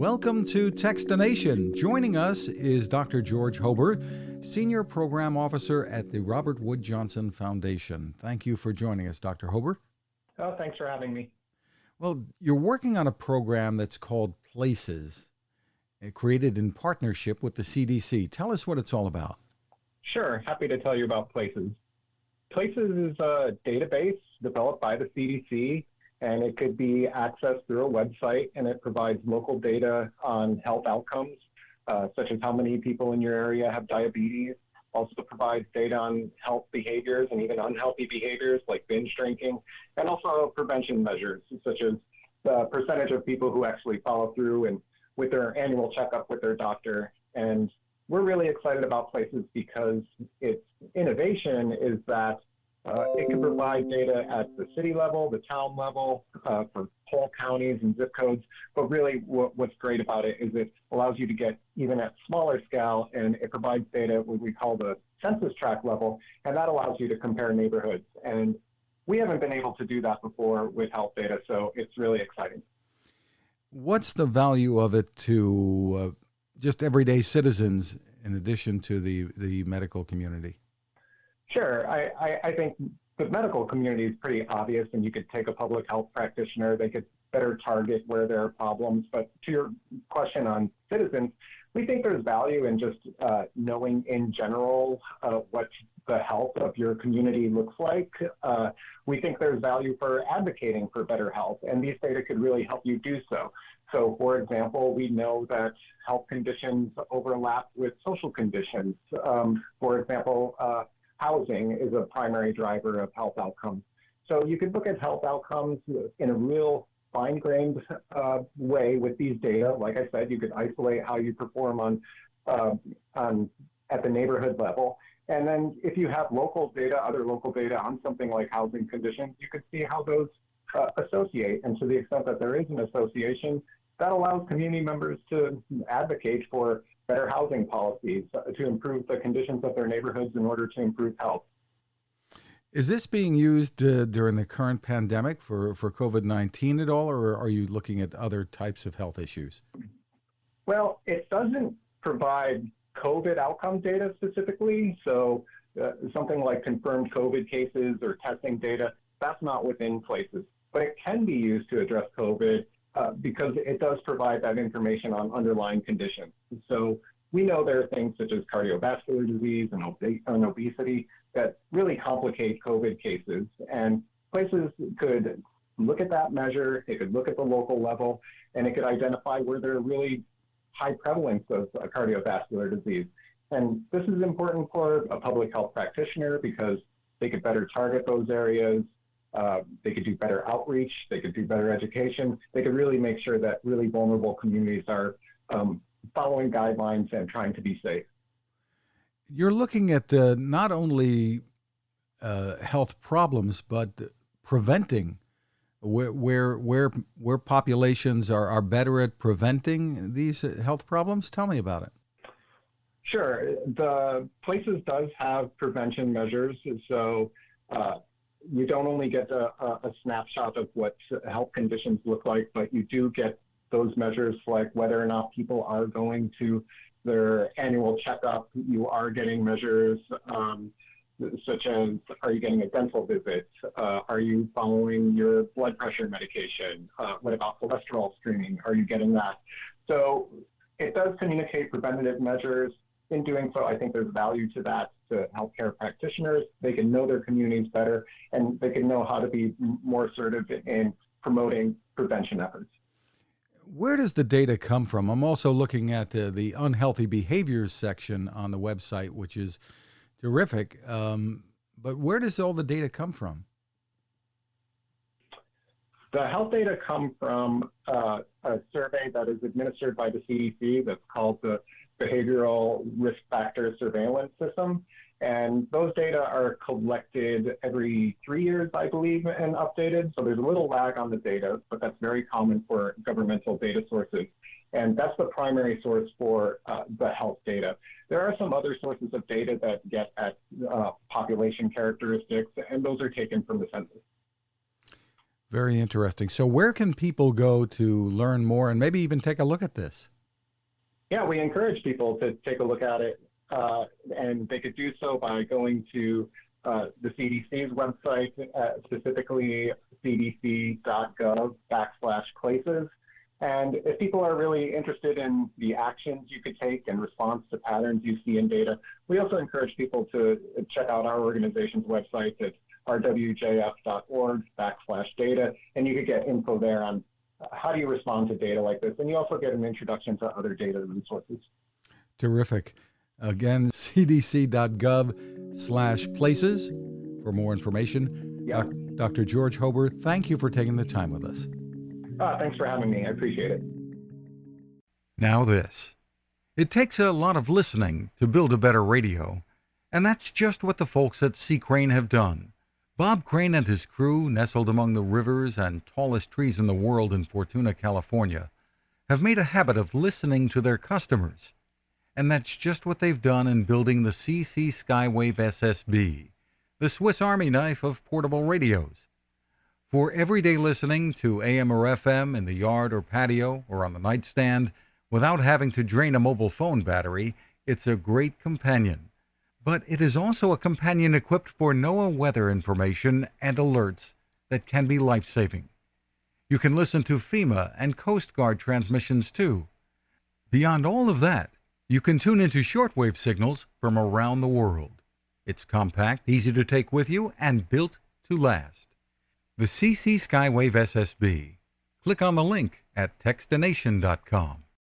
Welcome to Techstination. Joining us is Dr. George Hobor, Senior Program Officer at the Robert Wood Johnson Foundation. Thank you for joining us, Dr. Hobor. Oh, thanks for having me. Well, you're working on a program that's called Places, created in partnership with the CDC. Tell us what it's all about. Sure, happy to tell you about Places. Places is a database developed by the CDC, and it could be accessed through a website, and it provides local data on health outcomes, such as how many people in your area have diabetes. Also provides data on health behaviors and even unhealthy behaviors like binge drinking, and also prevention measures, such as the percentage of people who actually follow through and with their annual checkup with their doctor. And we're really excited about Places because its innovation is that it can provide data at the city level, the town level, for whole counties and zip codes. But really what's great about it is it allows you to get even at smaller scale, and it provides data what we call the census tract level, and that allows you to compare neighborhoods. And we haven't been able to do that before with health data, so it's really exciting. What's the value of it to just everyday citizens in addition to the medical community? Sure. I think the medical community is pretty obvious, and you could take a public health practitioner. They could better target where there are problems. But to your question on citizens, we think there's value in just knowing in general what the health of your community looks like. We think there's value for advocating for better health, and these data could really help you do so. So, for example, we know that health conditions overlap with social conditions. For example, housing is a primary driver of health outcomes. So you could look at health outcomes in a real fine-grained way with these data. Like I said, you could isolate how you perform at the neighborhood level. And then if you have local data, other local data on something like housing conditions, you could see how those associate. And to the extent that there is an association, that allows community members to advocate for better housing policies to improve the conditions of their neighborhoods in order to improve health. Is this being used during the current pandemic for COVID-19 at all, or are you looking at other types of health issues? Well, it doesn't provide COVID outcome data specifically. So something like confirmed COVID cases or testing data, that's not within Places. But it can be used to address COVID because it does provide that information on underlying conditions. So we know there are things such as cardiovascular disease and obesity that really complicate COVID cases. And Places could look at that measure, it could look at the local level, and it could identify where there are really high prevalence of cardiovascular disease. And this is important for a public health practitioner because they could better target those areas. They could do better outreach, they could do better education, they could really make sure that really vulnerable communities are following guidelines and trying to be safe. You're looking at not only health problems, but preventing where populations are better at preventing these health problems. Tell me about it. Sure. The Places does have prevention measures. So you don't only get a snapshot of what health conditions look like, but you do get those measures like whether or not people are going to their annual checkup. You are getting measures such as, are you getting a dental visit? Are you following your blood pressure medication? What about cholesterol screening? Are you getting that? So it does communicate preventative measures. In doing so, I think there's value to that to healthcare practitioners. They can know their communities better, and they can know how to be more assertive in promoting prevention efforts. Where does the data come from? I'm also looking at the unhealthy behaviors section on the website, which is terrific. But where does all the data come from? The health data come from a survey that is administered by the CDC that's called the Behavioral Risk Factor Surveillance System. And those data are collected every 3 years, I believe, and updated. So there's a little lag on the data, but that's very common for governmental data sources. And that's the primary source for the health data. There are some other sources of data that get at population characteristics, and those are taken from the census. Very interesting. So where can people go to learn more and maybe even take a look at this? Yeah, we encourage people to take a look at it, and they could do so by going to the CDC's website, specifically cdc.gov/places. And if people are really interested in the actions you could take in response to patterns you see in data, we also encourage people to check out our organization's website at rwjf.org/data, and you could get info there on how do you respond to data like this. And you also get an introduction to other data resources. Terrific. Again, cdc.gov/places for more information. Yeah. Dr. George Hobor, thank you for taking the time with us. Thanks for having me. I appreciate it. Now this. It takes a lot of listening to build a better radio, and that's just what the folks at C. Crane have done. Bob Crane and his crew, nestled among the rivers and tallest trees in the world in Fortuna, California, have made a habit of listening to their customers. And that's just what they've done in building the CC Skywave SSB, the Swiss Army knife of portable radios. For everyday listening to AM or FM in the yard or patio or on the nightstand without having to drain a mobile phone battery, it's a great companion. But it is also a companion equipped for NOAA weather information and alerts that can be life-saving. You can listen to FEMA and Coast Guard transmissions too. Beyond all of that, you can tune into shortwave signals from around the world. It's compact, easy to take with you, and built to last. The CC Skywave SSB. Click on the link at Techstination.com.